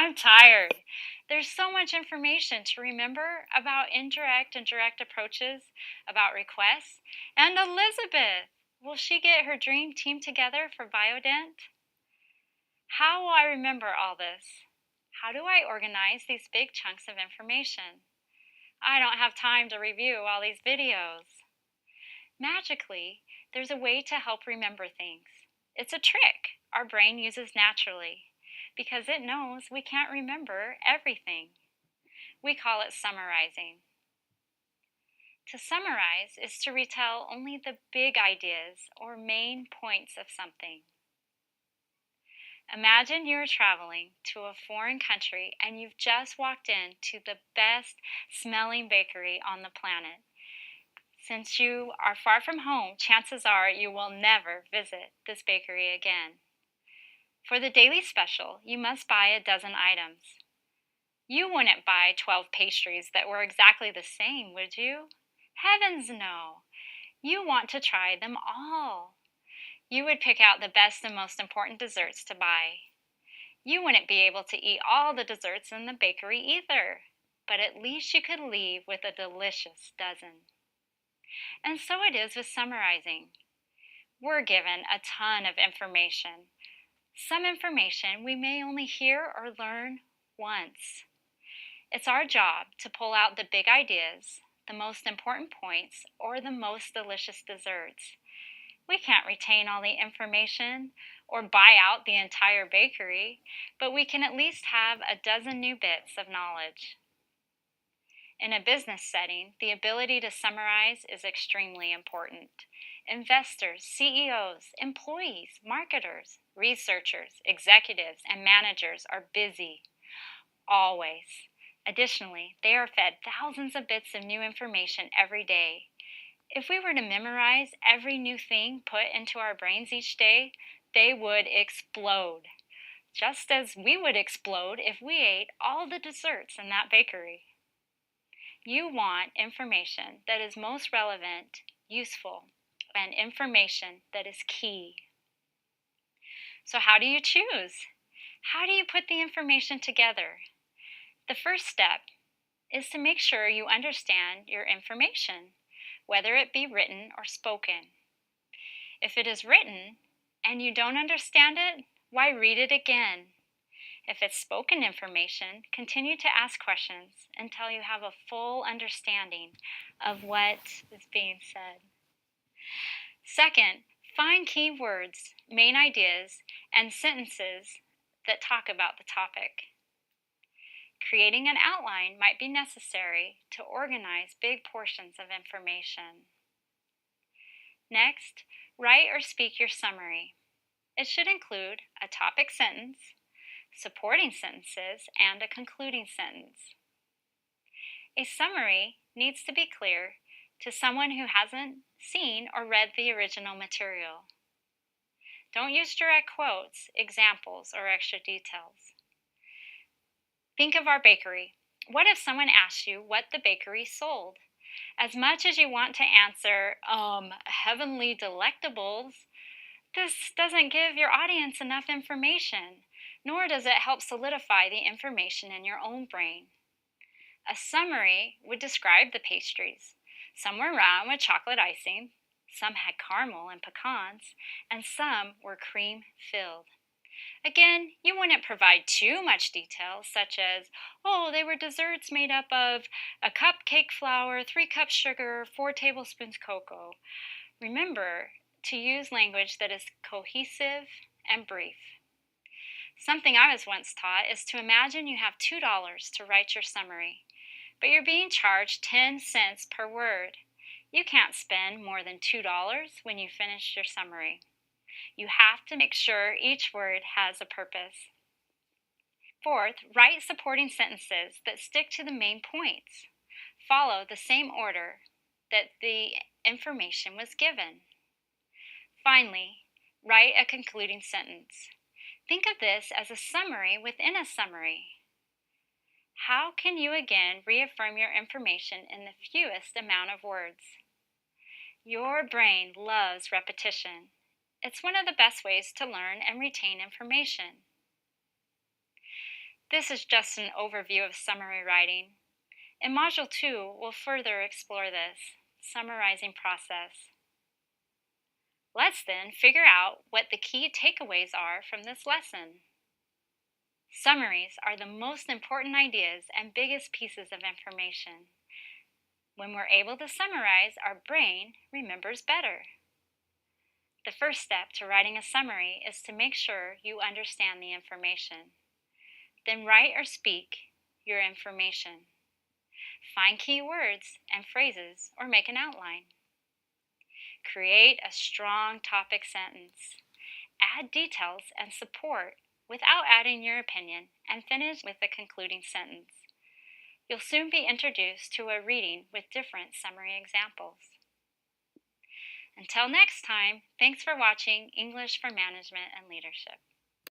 I'm tired. There's so much information to remember about indirect and direct approaches, about requests. And Elizabeth, will she get her dream team together for Biodent? How will I remember all this? How do I organize these big chunks of information? I don't have time to review all these videos. Magically, there's a way to help remember things. It's a trick our brain uses naturally because it knows we can't remember everything. We call it summarizing. To summarize is to retell only the big ideas or main points of something. Imagine you're traveling to a foreign country and you've just walked into the best smelling bakery on the planet. Since you are far from home, chances are you will never visit this bakery again. For the daily special, you must buy a dozen items. You wouldn't buy 12 pastries that were exactly the same, would you? Heavens no! You want to try them all. You would pick out the best and most important desserts to buy. You wouldn't be able to eat all the desserts in the bakery either, but at least you could leave with a delicious dozen. And so it is with summarizing. We're given a ton of information. Some information we may only hear or learn once. It's our job to pull out the big ideas, the most important points, or the most delicious desserts. We can't retain all the information or buy out the entire bakery, but we can at least have a dozen new bits of knowledge. In a business setting, the ability to summarize is extremely important. Investors, CEOs, employees, marketers, researchers, executives, and managers are busy. Always. Additionally, they are fed thousands of bits of new information every day. If we were to memorize every new thing put into our brains each day, they would explode. Just as we would explode if we ate all the desserts in that bakery. You want information that is most relevant, useful, and information that is key. So how do you choose? How do you put the information together? The first step is to make sure you understand your information, whether it be written or spoken. If it is written and you don't understand it, why read it again? If it's spoken information, continue to ask questions until you have a full understanding of what is being said. Second, find key words, main ideas, and sentences that talk about the topic. Creating an outline might be necessary to organize big portions of information. Next, write or speak your summary. It should include a topic sentence, supporting sentences, and a concluding sentence. A summary needs to be clear to someone who hasn't seen or read the original material. Don't use direct quotes, examples, or extra details. Think of our bakery. What if someone asked you what the bakery sold? As much as you want to answer, heavenly delectables, this doesn't give your audience enough information, nor does it help solidify the information in your own brain. A summary would describe the pastries. Some were round with chocolate icing, some had caramel and pecans, and some were cream-filled. Again, you wouldn't provide too much detail, such as, they were desserts made up of a cup cake flour, 3 cups sugar, 4 tablespoons cocoa. Remember to use language that is cohesive and brief. Something I was once taught is to imagine you have $2 to write your summary, but you're being charged 10 cents per word. You can't spend more than $2 when you finish your summary. You have to make sure each word has a purpose. Fourth, write supporting sentences that stick to the main points. Follow the same order that the information was given. Finally, write a concluding sentence. Think of this as a summary within a summary. How can you again reaffirm your information in the fewest amount of words? Your brain loves repetition. It's one of the best ways to learn and retain information. This is just an overview of summary writing. In Module 2, we'll further explore this summarizing process. Let's then figure out what the key takeaways are from this lesson. Summaries are the most important ideas and biggest pieces of information. When we're able to summarize, our brain remembers better. The first step to writing a summary is to make sure you understand the information. Then write or speak your information. Find key words and phrases or make an outline. Create a strong topic sentence. Add details and support without adding your opinion, and finish with a concluding sentence. You'll soon be introduced to a reading with different summary examples. Until next time, thanks for watching English for Management and Leadership.